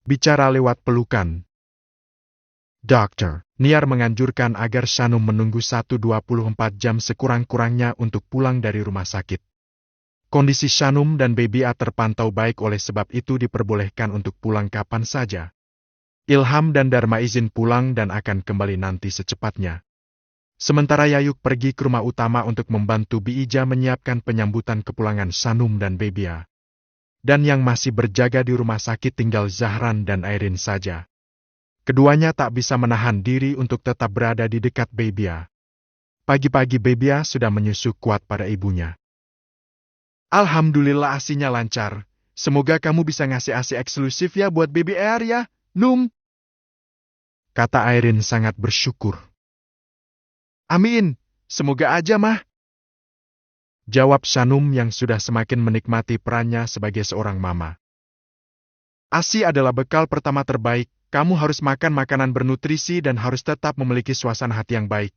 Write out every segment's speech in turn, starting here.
Bicara lewat pelukan. Dokter, Niar menganjurkan agar Shanum menunggu 1-24 jam sekurang-kurangnya untuk pulang dari rumah sakit. Kondisi Shanum dan Baby A terpantau baik, oleh sebab itu diperbolehkan untuk pulang kapan saja. Ilham dan Dharma izin pulang dan akan kembali nanti secepatnya. Sementara Yayuk pergi ke rumah utama untuk membantu Biija menyiapkan penyambutan kepulangan Shanum dan Baby A. Dan yang masih berjaga di rumah sakit tinggal Zahran dan Airin saja. Keduanya tak bisa menahan diri untuk tetap berada di dekat Baby A. Pagi-pagi Baby A sudah menyusu kuat pada ibunya. Alhamdulillah asinya lancar. Semoga kamu bisa ngasih asi eksklusif ya buat Baby Air ya, Num. Kata Airin sangat bersyukur. Amin, semoga aja mah. Jawab Shanum yang sudah semakin menikmati perannya sebagai seorang mama. ASI adalah bekal pertama terbaik, kamu harus makan makanan bernutrisi dan harus tetap memiliki suasana hati yang baik.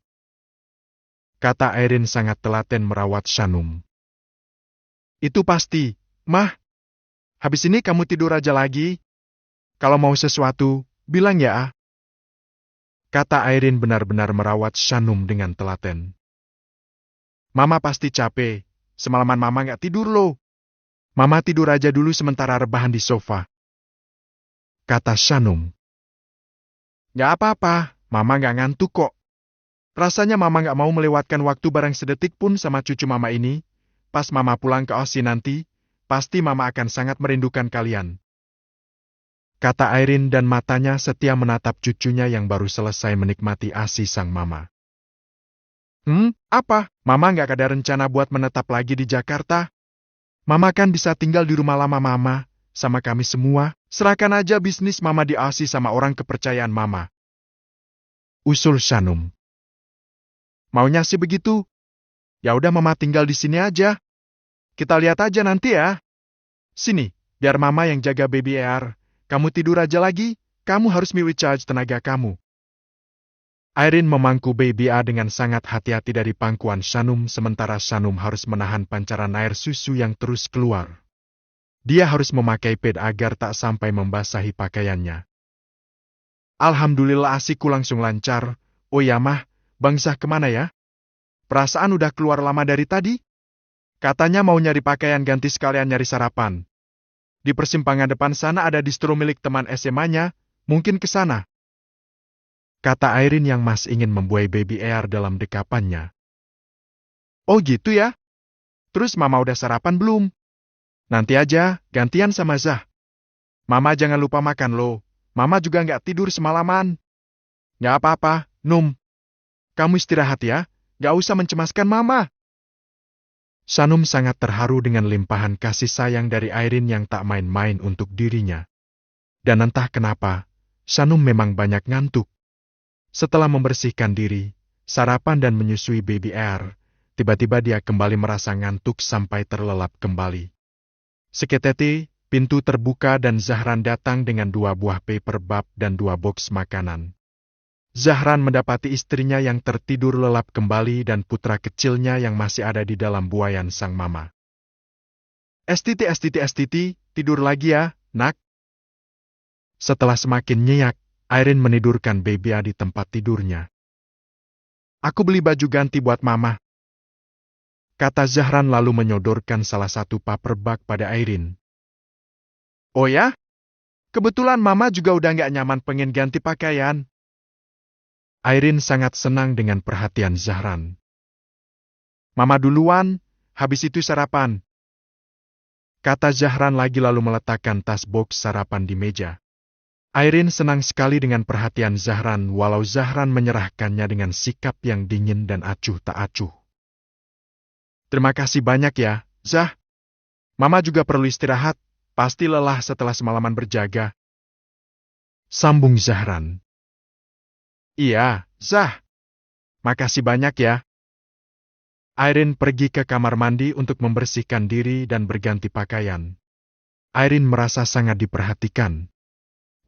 Kata Airin sangat telaten merawat Shanum. Itu pasti, Mah. Habis ini kamu tidur aja lagi. Kalau mau sesuatu, bilang ya. Kata Airin benar-benar merawat Shanum dengan telaten. Mama pasti capek, semalaman Mama nggak tidur loh. Mama tidur aja dulu sementara rebahan di sofa. Kata Shanum. Nggak apa-apa, Mama nggak ngantuk kok. Rasanya Mama nggak mau melewatkan waktu bareng sedetik pun sama cucu Mama ini. Pas Mama pulang ke Aussie nanti, pasti Mama akan sangat merindukan kalian. Kata Airin dan matanya setia menatap cucunya yang baru selesai menikmati ASI sang mama. Apa? Mama nggak ada rencana buat menetap lagi di Jakarta? Mama kan bisa tinggal di rumah lama Mama, sama kami semua. Serahkan aja bisnis Mama di ASI sama orang kepercayaan Mama. Usul Shanum. Maunya sih begitu. Ya udah Mama tinggal di sini aja. Kita lihat aja nanti ya. Sini, biar Mama yang jaga Baby Air. Kamu tidur aja lagi, kamu harus recharge tenaga kamu. Airin memangku Baby A dengan sangat hati-hati dari pangkuan Shanum sementara Shanum harus menahan pancaran air susu yang terus keluar. Dia harus memakai pad agar tak sampai membasahi pakaiannya. Alhamdulillah asiku langsung lancar. Oh ya Mah, Bang Zah kemana ya? Perasaan udah keluar lama dari tadi? Katanya mau nyari pakaian ganti sekalian nyari sarapan. Di persimpangan depan sana ada distro milik teman SMA-nya, mungkin ke sana. Kata Airin yang masih ingin membuai Baby Air dalam dekapannya. Oh gitu ya? Terus Mama udah sarapan belum? Nanti aja, gantian sama Zah. Mama jangan lupa makan loh, Mama juga nggak tidur semalaman. Nggak apa-apa, Num. Kamu istirahat ya, nggak usah mencemaskan Mama. Shanum sangat terharu dengan limpahan kasih sayang dari Airin yang tak main-main untuk dirinya. Dan entah kenapa, Shanum memang banyak ngantuk. Setelah membersihkan diri, sarapan dan menyusui Baby Air, tiba-tiba dia kembali merasa ngantuk sampai terlelap kembali. Seketete, pintu terbuka dan Zahran datang dengan 2 buah paper bag dan 2 box makanan. Zahran mendapati istrinya yang tertidur lelap kembali dan putra kecilnya yang masih ada di dalam buayan sang mama. Estiti, tidur lagi ya, nak. Setelah semakin nyenyak, Airin menidurkan Baby A di tempat tidurnya. Aku beli baju ganti buat Mama. Kata Zahran lalu menyodorkan salah satu paper bag pada Airin. Oh ya? Kebetulan Mama juga udah nggak nyaman pengen ganti pakaian. Airin sangat senang dengan perhatian Zahran. Mama duluan, habis itu sarapan. Kata Zahran lagi lalu meletakkan tas box sarapan di meja. Airin senang sekali dengan perhatian Zahran walau Zahran menyerahkannya dengan sikap yang dingin dan acuh tak acuh. Terima kasih banyak ya, Zah. Mama juga perlu istirahat, pasti lelah setelah semalaman berjaga. Sambung Zahran. Iya, Zah. Makasih banyak ya. Airin pergi ke kamar mandi untuk membersihkan diri dan berganti pakaian. Airin merasa sangat diperhatikan.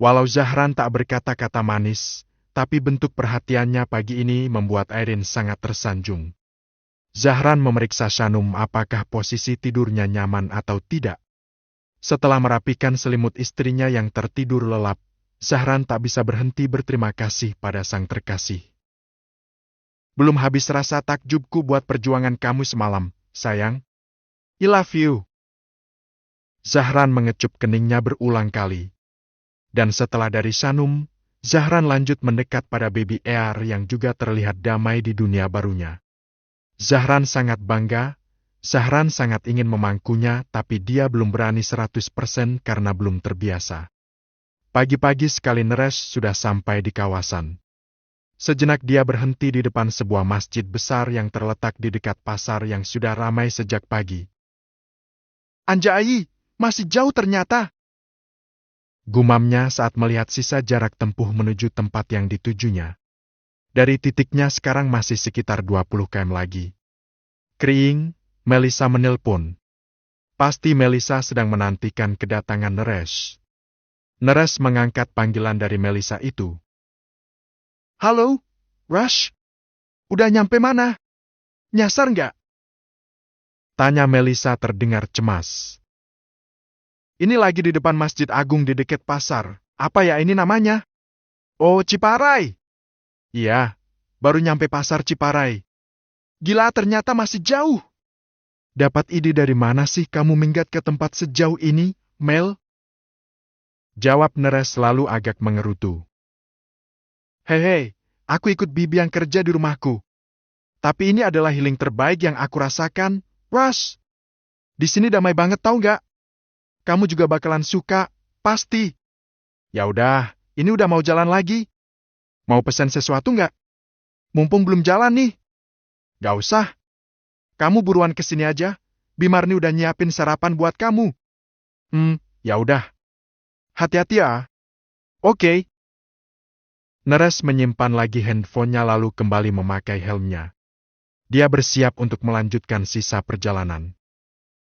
Walau Zahran tak berkata-kata manis, tapi bentuk perhatiannya pagi ini membuat Airin sangat tersanjung. Zahran memeriksa Shanum apakah posisi tidurnya nyaman atau tidak. Setelah merapikan selimut istrinya yang tertidur lelap, Zahran tak bisa berhenti berterima kasih pada sang terkasih. Belum habis rasa takjubku buat perjuangan kamu semalam, sayang. I love you. Zahran mengecup keningnya berulang kali. Dan setelah dari Sanum, Zahran lanjut mendekat pada baby Ear yang juga terlihat damai di dunia barunya. Zahran sangat bangga. Zahran sangat ingin memangkunya, tapi dia belum berani 100% karena belum terbiasa. Pagi-pagi sekali Neres sudah sampai di kawasan. Sejenak dia berhenti di depan sebuah masjid besar yang terletak di dekat pasar yang sudah ramai sejak pagi. Anjay, masih jauh ternyata. Gumamnya saat melihat sisa jarak tempuh menuju tempat yang ditujunya. Dari titiknya sekarang masih sekitar 20 km lagi. Kriing, Melisa menelpon. Pasti Melisa sedang menantikan kedatangan Neres. Neres mengangkat panggilan dari Melisa itu. Halo, Rush? Udah nyampe mana? Nyasar nggak? Tanya Melisa terdengar cemas. Ini lagi di depan Masjid Agung di dekat pasar. Apa ya ini namanya? Oh, Ciparai. Iya, baru nyampe pasar Ciparai. Gila, ternyata masih jauh. Dapat ide dari mana sih kamu minggat ke tempat sejauh ini, Mel? Jawab Neres lalu agak mengerutu. Hei, aku ikut Bibi yang kerja di rumahku. Tapi ini adalah healing terbaik yang aku rasakan, Rush. Di sini damai banget tau nggak? Kamu juga bakalan suka, pasti. Ya udah, ini udah mau jalan lagi. Mau pesan sesuatu nggak? Mumpung belum jalan nih. Gak usah. Kamu buruan kesini aja. Bimarni udah nyiapin sarapan buat kamu. Ya udah. Hati-hati ya. Oke. Neres menyimpan lagi handphonenya lalu kembali memakai helmnya. Dia bersiap untuk melanjutkan sisa perjalanan.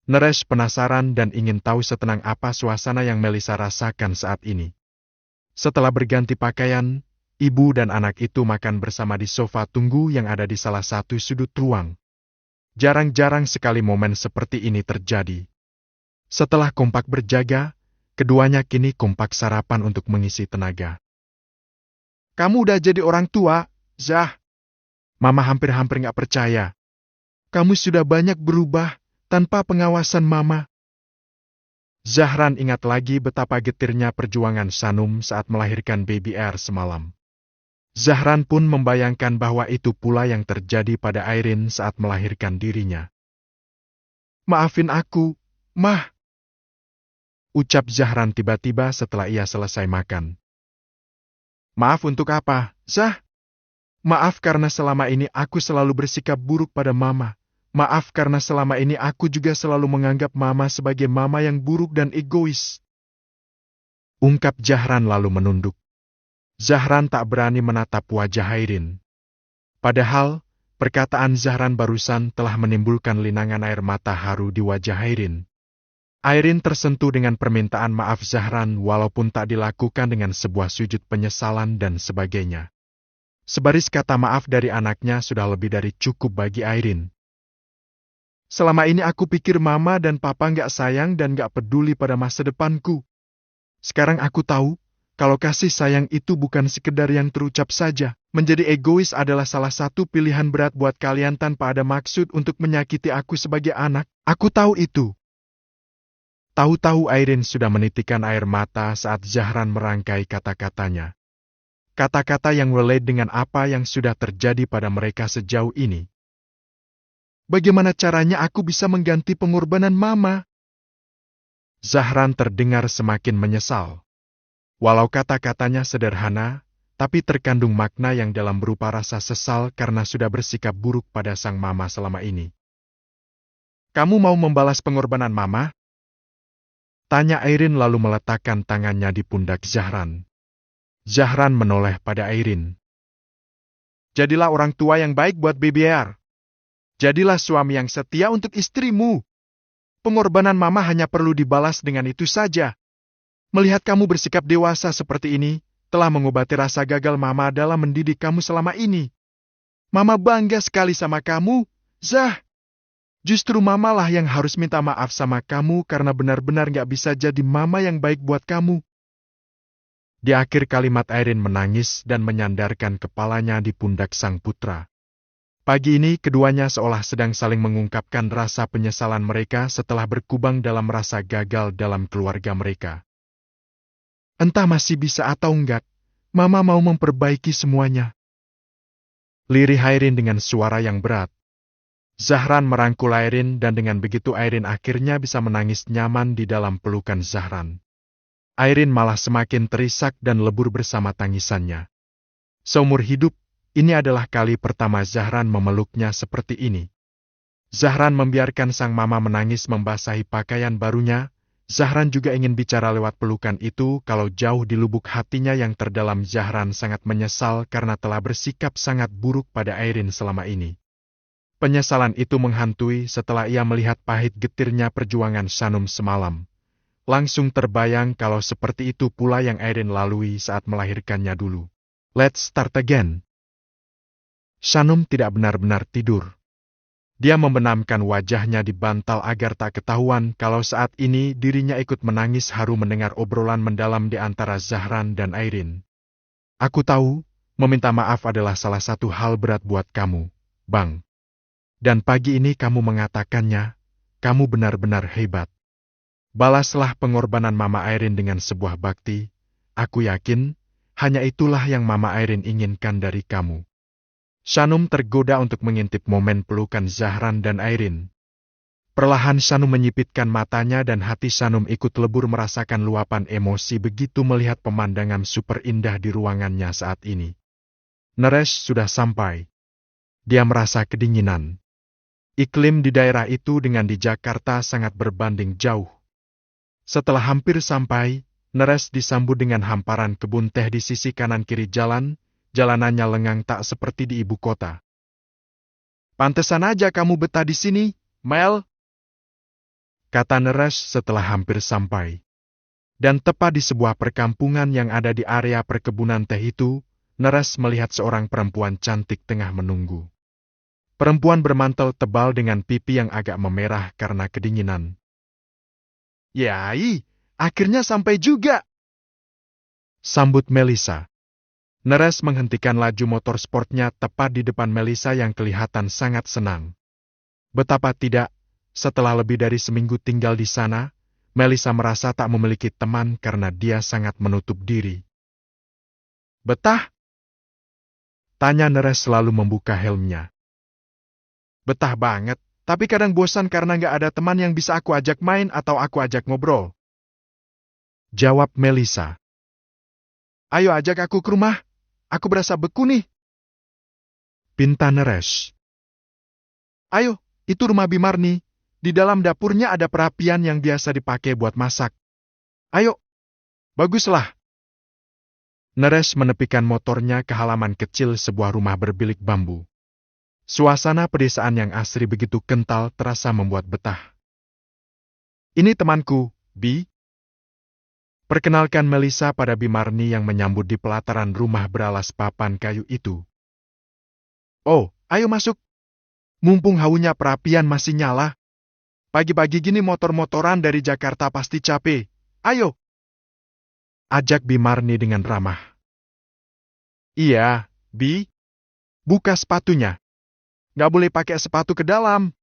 Neres penasaran dan ingin tahu setenang apa suasana yang Melisa rasakan saat ini. Setelah berganti pakaian, ibu dan anak itu makan bersama di sofa tunggu yang ada di salah satu sudut ruang. Jarang-jarang sekali momen seperti ini terjadi. Setelah kompak berjaga, keduanya kini kompak sarapan untuk mengisi tenaga. Kamu udah jadi orang tua, Zah. Mama hampir-hampir nggak percaya. Kamu sudah banyak berubah tanpa pengawasan Mama. Zahran ingat lagi betapa getirnya perjuangan Sanum saat melahirkan baby Air semalam. Zahran pun membayangkan bahwa itu pula yang terjadi pada Airin saat melahirkan dirinya. Maafin aku, Mah. Ucap Zahran tiba-tiba setelah ia selesai makan. Maaf untuk apa, Zah? Maaf karena selama ini aku selalu bersikap buruk pada Mama. Maaf karena selama ini aku juga selalu menganggap Mama sebagai Mama yang buruk dan egois. Ungkap Zahran lalu menunduk. Zahran tak berani menatap wajah Airin. Padahal, perkataan Zahran barusan telah menimbulkan linangan air mata haru di wajah Airin. Airin tersentuh dengan permintaan maaf Zahran walaupun tak dilakukan dengan sebuah sujud penyesalan dan sebagainya. Sebaris kata maaf dari anaknya sudah lebih dari cukup bagi Airin. Selama ini aku pikir Mama dan Papa nggak sayang dan nggak peduli pada masa depanku. Sekarang aku tahu, kalau kasih sayang itu bukan sekedar yang terucap saja. Menjadi egois adalah salah satu pilihan berat buat kalian tanpa ada maksud untuk menyakiti aku sebagai anak. Aku tahu itu. Tahu-tahu Airin sudah menitikan air mata saat Zahran merangkai kata-katanya. Kata-kata yang relate dengan apa yang sudah terjadi pada mereka sejauh ini. Bagaimana caranya aku bisa mengganti pengorbanan Mama? Zahran terdengar semakin menyesal. Walau kata-katanya sederhana, tapi terkandung makna yang dalam berupa rasa sesal karena sudah bersikap buruk pada sang Mama selama ini. Kamu mau membalas pengorbanan Mama? Tanya Airin lalu meletakkan tangannya di pundak Zahran. Zahran menoleh pada Airin. Jadilah orang tua yang baik buat Baby Air. Jadilah suami yang setia untuk istrimu. Pengorbanan Mama hanya perlu dibalas dengan itu saja. Melihat kamu bersikap dewasa seperti ini, telah mengobati rasa gagal Mama dalam mendidik kamu selama ini. Mama bangga sekali sama kamu, Zah. Justru mamalah yang harus minta maaf sama kamu karena benar-benar gak bisa jadi mama yang baik buat kamu. Di akhir kalimat Airin menangis dan menyandarkan kepalanya di pundak sang putra. Pagi ini keduanya seolah sedang saling mengungkapkan rasa penyesalan mereka setelah berkubang dalam rasa gagal dalam keluarga mereka. Entah masih bisa atau enggak, Mama mau memperbaiki semuanya. Lirih Airin dengan suara yang berat. Zahran merangkul Airin dan dengan begitu Airin akhirnya bisa menangis nyaman di dalam pelukan Zahran. Airin malah semakin terisak dan lebur bersama tangisannya. Seumur hidup, ini adalah kali pertama Zahran memeluknya seperti ini. Zahran membiarkan sang mama menangis membasahi pakaian barunya. Zahran juga ingin bicara lewat pelukan itu kalau jauh di lubuk hatinya yang terdalam Zahran sangat menyesal karena telah bersikap sangat buruk pada Airin selama ini. Penyesalan itu menghantui setelah ia melihat pahit getirnya perjuangan Shanum semalam. Langsung terbayang kalau seperti itu pula yang Airin lalui saat melahirkannya dulu. Let's start again. Shanum tidak benar-benar tidur. Dia membenamkan wajahnya di bantal agar tak ketahuan kalau saat ini dirinya ikut menangis haru mendengar obrolan mendalam di antara Zahran dan Airin. Aku tahu, meminta maaf adalah salah satu hal berat buat kamu, Bang. Dan pagi ini kamu mengatakannya, kamu benar-benar hebat. Balaslah pengorbanan Mama Airin dengan sebuah bakti. Aku yakin, hanya itulah yang Mama Airin inginkan dari kamu. Shanum tergoda untuk mengintip momen pelukan Zahran dan Airin. Perlahan Shanum menyipitkan matanya dan hati Shanum ikut lebur merasakan luapan emosi begitu melihat pemandangan super indah di ruangannya saat ini. Naresh sudah sampai. Dia merasa kedinginan. Iklim di daerah itu dengan di Jakarta sangat berbanding jauh. Setelah hampir sampai, Naresh disambut dengan hamparan kebun teh di sisi kanan kiri jalan. Jalanannya lengang tak seperti di ibu kota. Pantesan aja kamu betah di sini, Mel, kata Naresh setelah hampir sampai. Dan tepat di sebuah perkampungan yang ada di area perkebunan teh itu, Naresh melihat seorang perempuan cantik tengah menunggu. Perempuan bermantel tebal dengan pipi yang agak memerah karena kedinginan. Yai, akhirnya sampai juga, sambut Melissa. Naresh menghentikan laju motor sportnya tepat di depan Melissa yang kelihatan sangat senang. Betapa tidak, setelah lebih dari seminggu tinggal di sana, Melissa merasa tak memiliki teman karena dia sangat menutup diri. Betah? Tanya Naresh selalu membuka helmnya. Betah banget, tapi kadang bosan karena nggak ada teman yang bisa aku ajak main atau aku ajak ngobrol. Jawab Melissa. Ayo ajak aku ke rumah. Aku berasa beku nih. Pinta Naresh. Ayo, itu rumah Bimarni. Di dalam dapurnya ada perapian yang biasa dipakai buat masak. Ayo. Baguslah. Naresh menepikan motornya ke halaman kecil sebuah rumah berbilik bambu. Suasana pedesaan yang asri begitu kental terasa membuat betah. Ini temanku, Bi. Perkenalkan Melissa pada Bimarni yang menyambut di pelataran rumah beralas papan kayu itu. Oh, ayo masuk. Mumpung haunya perapian masih nyala. Pagi-pagi gini motor-motoran dari Jakarta pasti capek. Ayo. Ajak Bimarni dengan ramah. Iya, Bi. Buka sepatunya. Gak boleh pakai sepatu ke dalam,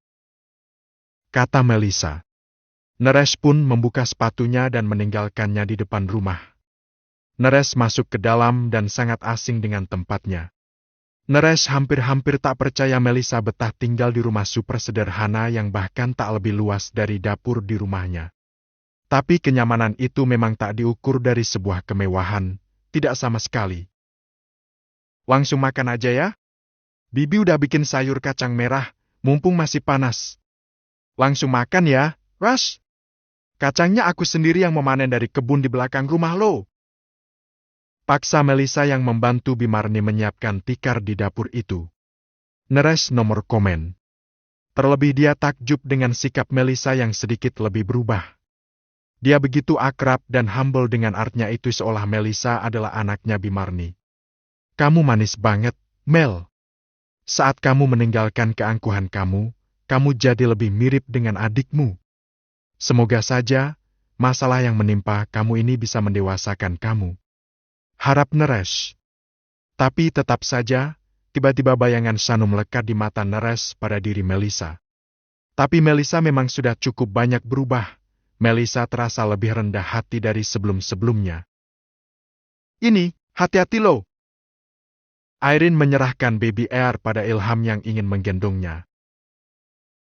kata Melissa. Naresh pun membuka sepatunya dan meninggalkannya di depan rumah. Naresh masuk ke dalam dan sangat asing dengan tempatnya. Naresh hampir-hampir tak percaya Melissa betah tinggal di rumah super sederhana yang bahkan tak lebih luas dari dapur di rumahnya. Tapi kenyamanan itu memang tak diukur dari sebuah kemewahan, tidak sama sekali. Langsung makan aja ya. Bibi udah bikin sayur kacang merah, mumpung masih panas. Langsung makan ya, Rush. Kacangnya aku sendiri yang memanen dari kebun di belakang rumah lo. Paksa Melissa yang membantu Bimarni menyiapkan tikar di dapur itu. Naresh nomor komen. Terlebih dia takjub dengan sikap Melissa yang sedikit lebih berubah. Dia begitu akrab dan humble dengan artnya itu seolah Melissa adalah anaknya Bimarni. Kamu manis banget, Mel. Saat kamu meninggalkan keangkuhan kamu kamu jadi lebih mirip dengan adikmu. Semoga saja, masalah yang menimpa kamu ini bisa mendewasakan kamu. Harap Naresh. Tapi tetap saja, tiba-tiba bayangan Shanum melekat di mata Naresh pada diri Melissa. Tapi Melissa memang sudah cukup banyak berubah. Melissa terasa lebih rendah hati dari sebelum-sebelumnya. Ini, hati-hati lo. Irene menyerahkan baby Air pada Ilham yang ingin menggendongnya.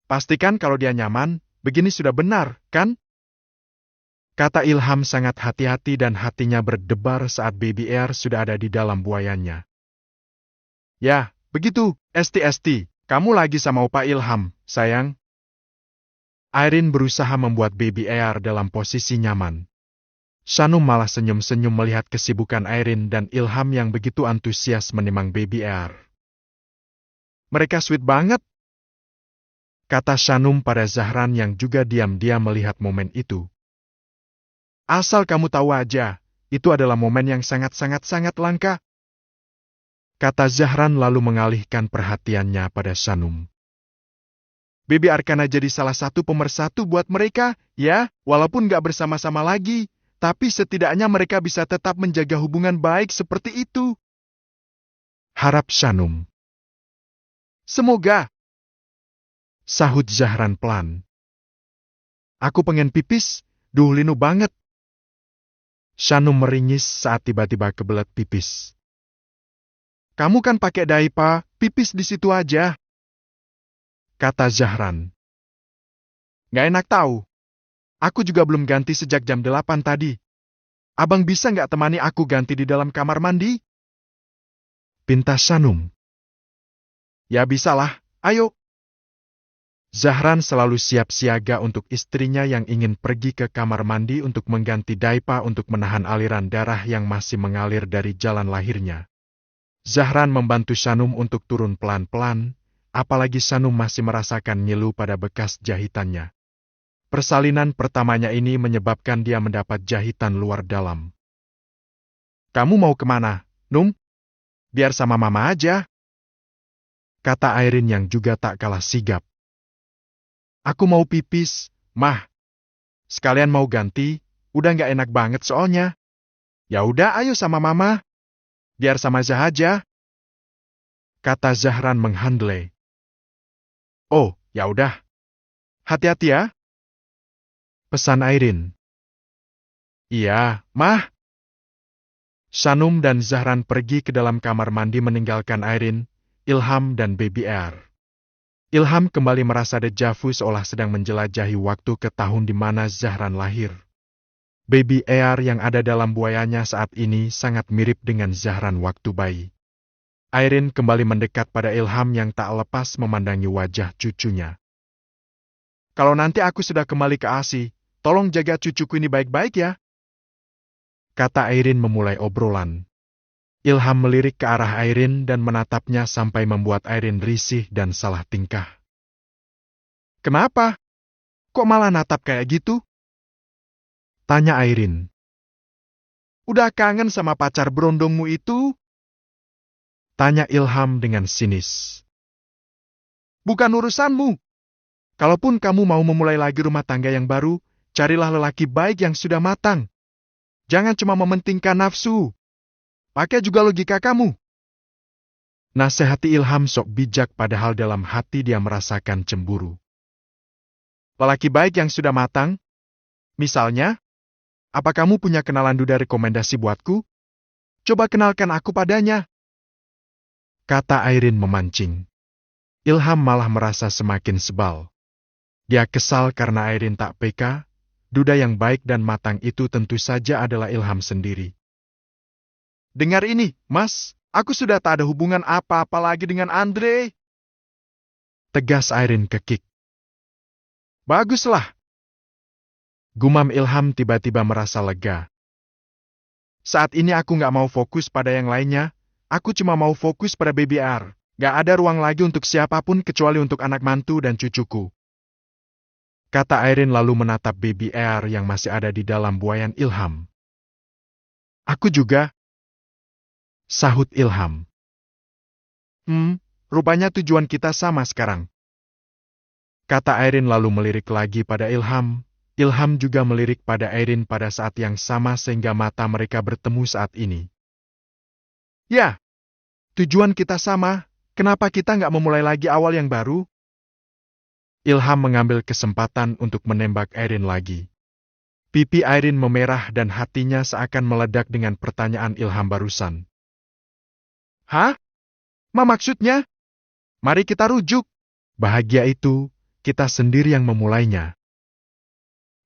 Pastikan kalau dia nyaman, begini sudah benar, kan? Kata Ilham sangat hati-hati dan hatinya berdebar saat baby Air sudah ada di dalam buayannya. Ya, begitu, Esti, kamu lagi sama Opa Ilham, sayang. Irene berusaha membuat baby Air dalam posisi nyaman. Shanum malah senyum-senyum melihat kesibukan Irene dan Ilham yang begitu antusias menimang baby Air. Mereka sweet banget, kata Shanum pada Zahran yang juga diam-diam melihat momen itu. Asal kamu tahu aja, itu adalah momen yang sangat-sangat langka, kata Zahran lalu mengalihkan perhatiannya pada Shanum. Baby Arkana jadi salah satu pemersatu buat mereka, ya, walaupun gak bersama-sama lagi. Tapi setidaknya mereka bisa tetap menjaga hubungan baik seperti itu. Harap Shanum. Semoga. Sahut Zahran pelan. Aku pengen pipis, linu banget. Shanum meringis saat tiba-tiba kebelet pipis. Kamu kan pakai diaper, pipis di situ aja. Kata Zahran. Gak enak tahu. Aku juga belum ganti sejak jam 8 tadi. Abang bisa nggak temani aku ganti di dalam kamar mandi? Pinta Shanum. Ya bisalah, ayo. Zahran selalu siap siaga untuk istrinya yang ingin pergi ke kamar mandi untuk mengganti diaper untuk menahan aliran darah yang masih mengalir dari jalan lahirnya. Zahran membantu Shanum untuk turun pelan-pelan, apalagi Shanum masih merasakan nyilu pada bekas jahitannya. Persalinan pertamanya ini menyebabkan dia mendapat jahitan luar dalam. Kamu mau kemana, Num? Biar sama mama aja. Kata Irene yang juga tak kalah sigap. Aku mau pipis, Mah. Sekalian mau ganti, udah gak enak banget soalnya. Ya udah ayo sama mama. Biar sama Zah aja. Kata Zahran menghandle. Oh, ya udah. Hati-hati ya. Pesan Irene. Iya, Mah. Shanum dan Zahran pergi ke dalam kamar mandi meninggalkan Irene, Ilham dan baby Air. Ilham kembali merasa dejavu seolah sedang menjelajahi waktu ke tahun di mana Zahran lahir. Baby Air yang ada dalam buayanya saat ini sangat mirip dengan Zahran waktu bayi. Irene kembali mendekat pada Ilham yang tak lepas memandangi wajah cucunya. Kalau nanti aku sudah kembali ke ASI, tolong jaga cucuku ini baik-baik ya. Kata Irene memulai obrolan. Ilham melirik ke arah Irene dan menatapnya sampai membuat Irene risih dan salah tingkah. Kenapa? Kok malah natap kayak gitu? Tanya Irene. Udah kangen sama pacar berondongmu itu? Tanya Ilham dengan sinis. Bukan urusanmu. Kalaupun kamu mau memulai lagi rumah tangga yang baru, carilah lelaki baik yang sudah matang. Jangan cuma mementingkan nafsu. Pakai juga logika kamu. Nasihati Ilham sok bijak padahal dalam hati dia merasakan cemburu. Lelaki baik yang sudah matang? Misalnya, apa kamu punya kenalan duda rekomendasi buatku? Coba kenalkan aku padanya. Kata Irene memancing. Ilham malah merasa semakin sebal. Dia kesal karena Irene tak peka, duda yang baik dan matang itu tentu saja adalah Ilham sendiri. Dengar ini, Mas, aku sudah tak ada hubungan apa-apa lagi dengan Andre. Tegas Irene kekik. Baguslah. Gumam Ilham tiba-tiba merasa lega. Saat ini aku gak mau fokus pada yang lainnya, aku cuma mau fokus pada baby R. Gak ada ruang lagi untuk siapapun kecuali untuk anak mantu dan cucuku. Kata Irene lalu menatap baby Air yang masih ada di dalam buayan Ilham. Aku juga. Sahut Ilham. Rupanya tujuan kita sama sekarang. Kata Airin lalu melirik lagi pada Ilham. Ilham juga melirik pada Airin pada saat yang sama sehingga mata mereka bertemu saat ini. Ya, tujuan kita sama. Kenapa kita nggak memulai lagi awal yang baru? Ilham mengambil kesempatan untuk menembak Airin lagi. Pipi Airin memerah dan hatinya seakan meledak dengan pertanyaan Ilham barusan. Hah? Maksudnya? Mari kita rujuk. Bahagia itu, kita sendiri yang memulainya.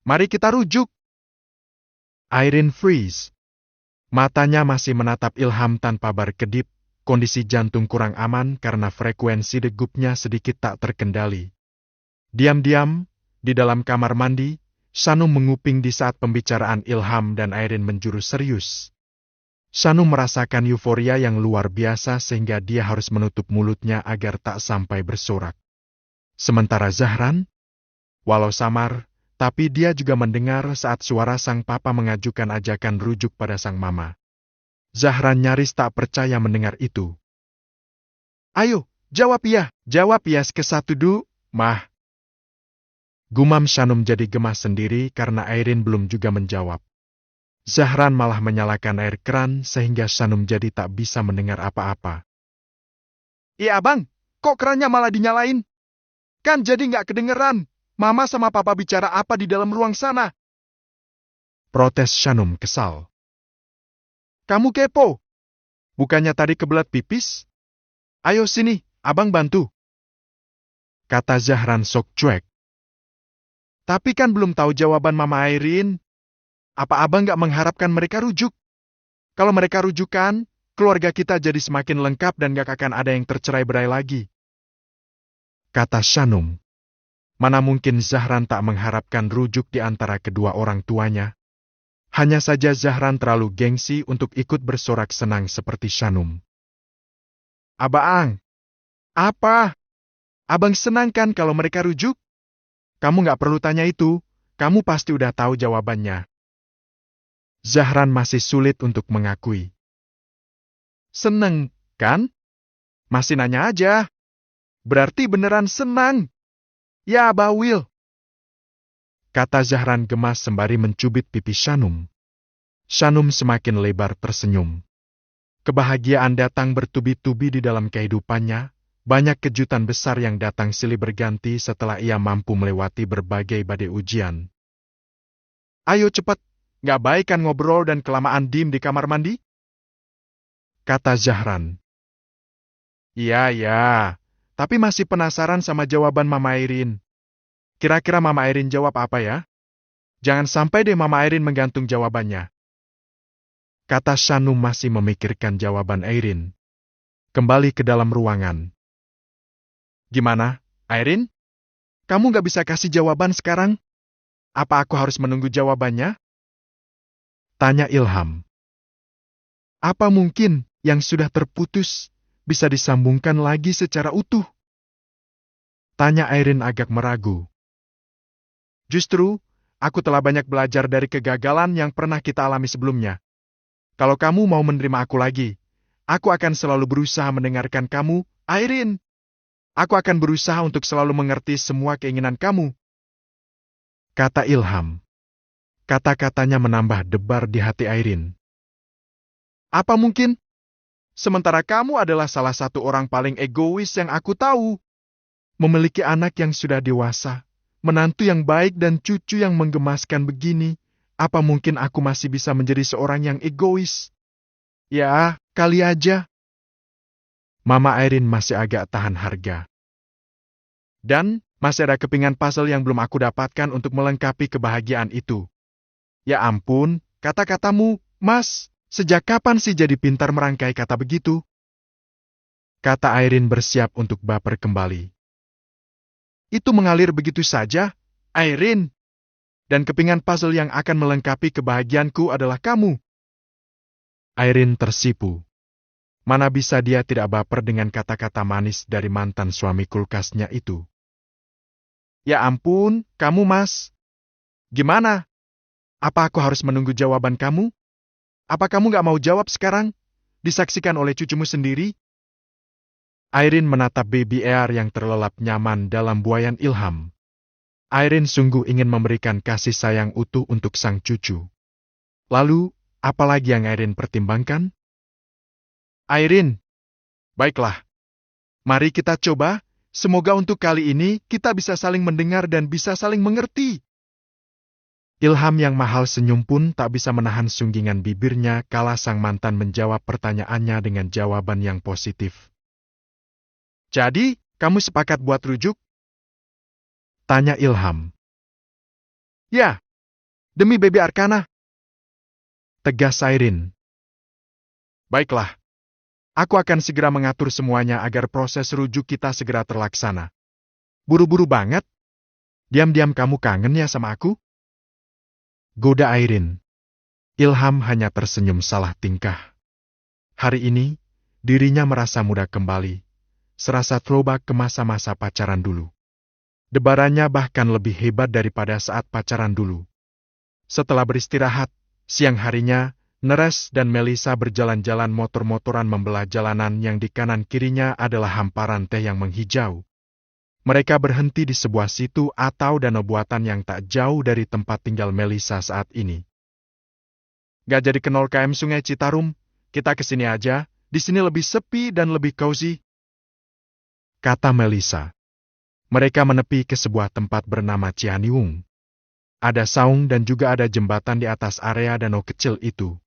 Mari kita rujuk. Airin freeze. Matanya masih menatap Ilham tanpa berkedip, kondisi jantung kurang aman karena frekuensi degupnya sedikit tak terkendali. Diam-diam, di dalam kamar mandi, Sanum menguping di saat pembicaraan Ilham dan Airin menjurus serius. Sanum merasakan euforia yang luar biasa sehingga dia harus menutup mulutnya agar tak sampai bersorak. Sementara Zahran, walau samar, tapi dia juga mendengar saat suara sang papa mengajukan ajakan rujuk pada sang mama. Zahran nyaris tak percaya mendengar itu. Ayo, jawab ya ke satu du, mah. Gumam Sanum jadi gemas sendiri karena Airin belum juga menjawab. Zahran malah menyalakan air keran sehingga Sanum jadi tak bisa mendengar apa-apa. Iya abang, kok kerannya malah dinyalain? Kan jadi nggak kedengeran. Mama sama papa bicara apa di dalam ruang sana? Protes Sanum kesal. Kamu kepo? Bukannya tadi kebelet pipis? Ayo sini, abang bantu. Kata Zahran sok cuek. Tapi kan belum tahu jawaban Mama Airin. Apa abang nggak mengharapkan mereka rujuk? Kalau mereka rujukan, keluarga kita jadi semakin lengkap dan gak akan ada yang tercerai-berai lagi. Kata Sanum. Mana mungkin Zahran tak mengharapkan rujuk di antara kedua orang tuanya. Hanya saja Zahran terlalu gengsi untuk ikut bersorak senang seperti Sanum. Abang, apa? Abang senang kan kalau mereka rujuk? Kamu nggak perlu tanya itu, kamu pasti udah tahu jawabannya. Zahran masih sulit untuk mengakui. Seneng, kan? Masih nanya aja. Berarti beneran senang. Ya, Abah Will. Kata Zahran gemas sembari mencubit pipi Sanum. Sanum semakin lebar tersenyum. Kebahagiaan datang bertubi-tubi di dalam kehidupannya. Banyak kejutan besar yang datang silih berganti setelah ia mampu melewati berbagai badai ujian. Ayo cepat, gak baik kan ngobrol dan kelamaan diem di kamar mandi? Kata Zahran. Iya, tapi masih penasaran sama jawaban Mama Airin. Kira-kira Mama Airin jawab apa ya? Jangan sampai deh Mama Airin menggantung jawabannya. Kata Sanum masih memikirkan jawaban Airin. Kembali ke dalam ruangan. Gimana, Airin? Kamu gak bisa kasih jawaban sekarang? Apa aku harus menunggu jawabannya? Tanya Ilham. Apa mungkin yang sudah terputus bisa disambungkan lagi secara utuh? Tanya Airin agak meragu. Justru, aku telah banyak belajar dari kegagalan yang pernah kita alami sebelumnya. Kalau kamu mau menerima aku lagi, aku akan selalu berusaha mendengarkan kamu, Airin. Aku akan berusaha untuk selalu mengerti semua keinginan kamu. Kata Ilham. Kata-katanya menambah debar di hati Airin. Apa mungkin? Sementara kamu adalah salah satu orang paling egois yang aku tahu. Memiliki anak yang sudah dewasa, menantu yang baik dan cucu yang menggemaskan begini, apa mungkin aku masih bisa menjadi seorang yang egois? Ya, kali aja. Mama Airin masih agak tahan harga. Dan masih ada kepingan puzzle yang belum aku dapatkan untuk melengkapi kebahagiaan itu. Ya ampun, kata-katamu, Mas, sejak kapan sih jadi pintar merangkai kata begitu? Kata Airin bersiap untuk baper kembali. Itu mengalir begitu saja, Airin. Dan kepingan puzzle yang akan melengkapi kebahagiaanku adalah kamu. Airin tersipu. Mana bisa dia tidak baper dengan kata-kata manis dari mantan suami kulkasnya itu. Ya ampun, kamu Mas. Gimana? Apa aku harus menunggu jawaban kamu? Apa kamu gak mau jawab sekarang? Disaksikan oleh cucumu sendiri? Irene menatap baby Air yang terlelap nyaman dalam buayan ilham. Irene sungguh ingin memberikan kasih sayang utuh untuk sang cucu. Lalu, apalagi yang Irene pertimbangkan? Irene, baiklah. Mari kita coba. Semoga untuk kali ini kita bisa saling mendengar dan bisa saling mengerti. Ilham yang mahal senyum pun tak bisa menahan sunggingan bibirnya kala sang mantan menjawab pertanyaannya dengan jawaban yang positif. Jadi, kamu sepakat buat rujuk? Tanya Ilham. Ya, demi baby Arkana. Tegas Irene. Baiklah. Aku akan segera mengatur semuanya agar proses rujuk kita segera terlaksana. Buru-buru banget? Diam-diam kamu kangen ya sama aku? Goda Irene. Ilham hanya tersenyum salah tingkah. Hari ini, dirinya merasa muda kembali. Serasa throwback ke masa-masa pacaran dulu. Debarannya bahkan lebih hebat daripada saat pacaran dulu. Setelah beristirahat, siang harinya, Neres dan Melisa berjalan-jalan motor-motoran membelah jalanan yang di kanan kirinya adalah hamparan teh yang menghijau. Mereka berhenti di sebuah situ atau danau buatan yang tak jauh dari tempat tinggal Melisa saat ini. Gak jadi ke 0 km Sungai Citarum, kita kesini aja, di sini lebih sepi dan lebih cozy. Kata Melisa. Mereka menepi ke sebuah tempat bernama Cianiung. Ada saung dan juga ada jembatan di atas area danau kecil itu.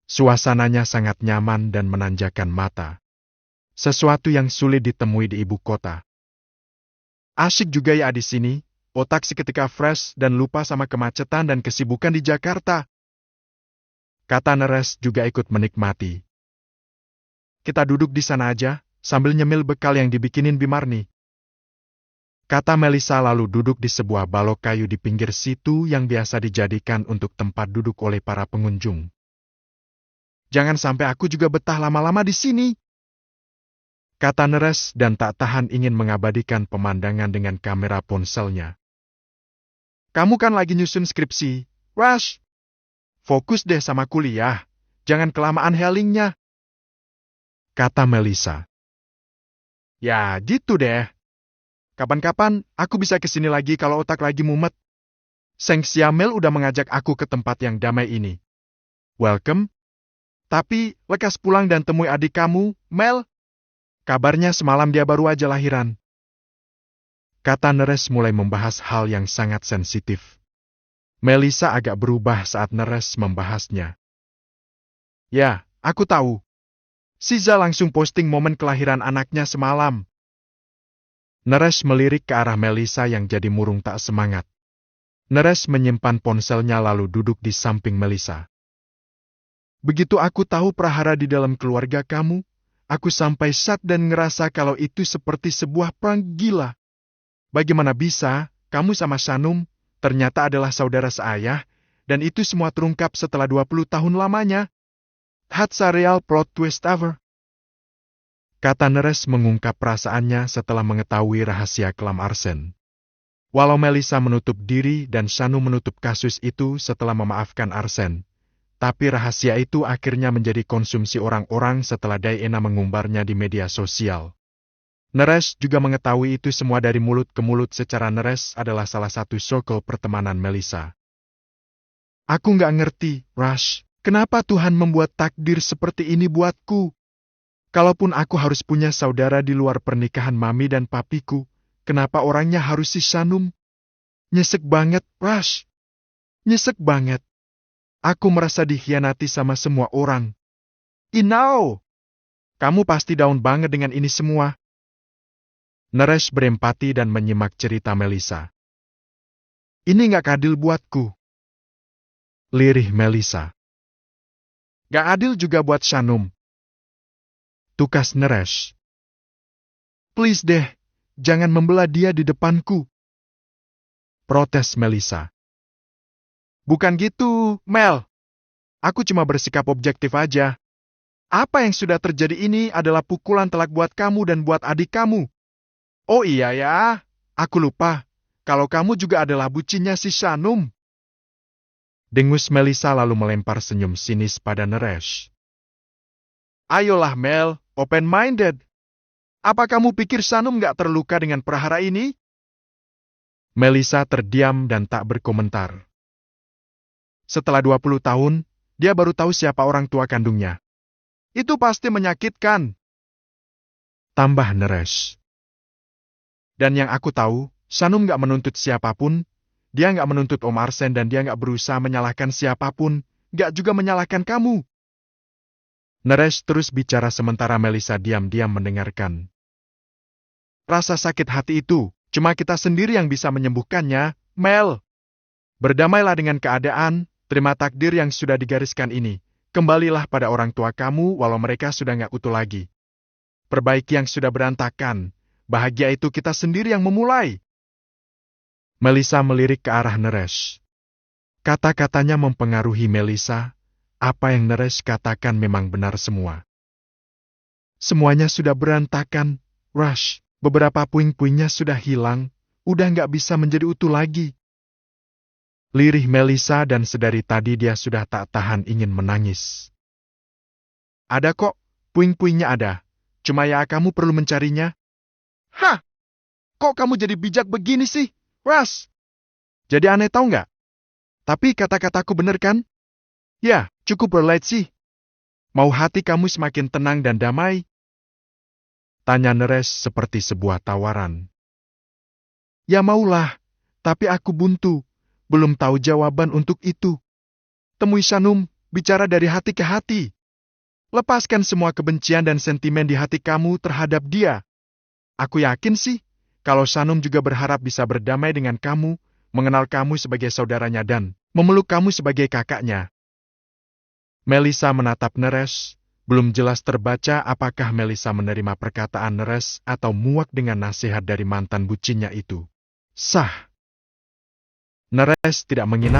Suasananya sangat nyaman dan menanjakan mata. Sesuatu yang sulit ditemui di ibu kota. Asyik juga ya di sini, otak seketika fresh dan lupa sama kemacetan dan kesibukan di Jakarta. Kata Neres juga ikut menikmati. Kita duduk di sana aja, sambil nyemil bekal yang dibikinin Bimarni. Kata Melisa lalu duduk di sebuah balok kayu di pinggir situ yang biasa dijadikan untuk tempat duduk oleh para pengunjung. Jangan sampai aku juga betah lama-lama di sini. Kata Neres dan tak tahan ingin mengabadikan pemandangan dengan kamera ponselnya. Kamu kan lagi nyusun skripsi, Rush. Fokus deh sama kuliah, jangan kelamaan hellingnya. Kata Melisa. Ya gitu deh. Kapan-kapan aku bisa kesini lagi kalau otak lagi mumet. Seng Siamel udah mengajak aku ke tempat yang damai ini. Welcome. Tapi, lekas pulang dan temui adik kamu, Mel. Kabarnya semalam dia baru aja lahiran. Kata Neres mulai membahas hal yang sangat sensitif. Melisa agak berubah saat Neres membahasnya. Ya, aku tahu. Siza langsung posting momen kelahiran anaknya semalam. Neres melirik ke arah Melisa yang jadi murung tak semangat. Neres menyimpan ponselnya lalu duduk di samping Melisa. Begitu aku tahu prahara di dalam keluarga kamu, aku sampai sad dan ngerasa kalau itu seperti sebuah perang gila. Bagaimana bisa, kamu sama Shanum, ternyata adalah saudara seayah, dan itu semua terungkap setelah 20 tahun lamanya. That's a real plot twist ever. Kata Neres mengungkap perasaannya setelah mengetahui rahasia kelam arsen. Walau Melisa menutup diri dan Shanum menutup kasus itu setelah memaafkan arsen, tapi rahasia itu akhirnya menjadi konsumsi orang-orang setelah Diana mengumbarnya di media sosial. Neres juga mengetahui itu semua dari mulut ke mulut secara Neres adalah salah satu circle pertemanan Melisa. Aku nggak ngerti, Rush, kenapa Tuhan membuat takdir seperti ini buatku? Kalaupun aku harus punya saudara di luar pernikahan Mami dan Papiku, kenapa orangnya harus si Shanum? Nyesek banget, Rush. Nyesek banget. Aku merasa dikhianati sama semua orang. Inau! Kamu pasti down banget dengan ini semua. Neres berempati dan menyimak cerita Melisa. Ini gak adil buatku. Lirih Melisa. Gak adil juga buat Shanum. Tukas Neres. Please deh, jangan membelah dia di depanku. Protes Melisa. Bukan gitu, Mel. Aku cuma bersikap objektif aja. Apa yang sudah terjadi ini adalah pukulan telak buat kamu dan buat adik kamu. Oh iya ya, aku lupa. Kalau kamu juga adalah bucinnya si Shanum. Dengus Melisa lalu melempar senyum sinis pada Neres. Ayolah Mel, open-minded. Apa kamu pikir Sanum nggak terluka dengan perhara ini? Melissa terdiam dan tak berkomentar. Setelah 20 tahun, dia baru tahu siapa orang tua kandungnya. Itu pasti menyakitkan. Tambah Neres. Dan yang aku tahu, Sanum nggak menuntut siapapun. Dia nggak menuntut Om Arsen dan dia nggak berusaha menyalahkan siapapun. Nggak juga menyalahkan kamu. Neres terus bicara sementara Melissa diam-diam mendengarkan. Rasa sakit hati itu, cuma kita sendiri yang bisa menyembuhkannya, Mel. Berdamailah dengan keadaan, terima takdir yang sudah digariskan ini. Kembalilah pada orang tua kamu walau mereka sudah nggak utuh lagi. Perbaiki yang sudah berantakan. Bahagia itu kita sendiri yang memulai. Melissa melirik ke arah Neres. Kata-katanya mempengaruhi Melissa. Apa yang Neres katakan memang benar semua. Semuanya sudah berantakan, Rush. Beberapa puing-puingnya sudah hilang, udah nggak bisa menjadi utuh lagi. Lirih Melissa dan sedari tadi dia sudah tak tahan ingin menangis. Ada kok, puing-puingnya ada. Cuma ya kamu perlu mencarinya. Hah? Kok kamu jadi bijak begini sih, Rush? Jadi aneh tau nggak? Tapi kata-kataku bener kan? Ya, cukup relate sih. Mau hati kamu semakin tenang dan damai? Tanya Neres seperti sebuah tawaran. Ya maulah, tapi aku buntu. Belum tahu jawaban untuk itu. Temui Sanum, bicara dari hati ke hati. Lepaskan semua kebencian dan sentimen di hati kamu terhadap dia. Aku yakin sih, kalau Sanum juga berharap bisa berdamai dengan kamu, mengenal kamu sebagai saudaranya dan memeluk kamu sebagai kakaknya. Melissa menatap Neres, belum jelas terbaca apakah Melissa menerima perkataan Neres atau muak dengan nasihat dari mantan bucinnya itu. Sah. Neres tidak menginap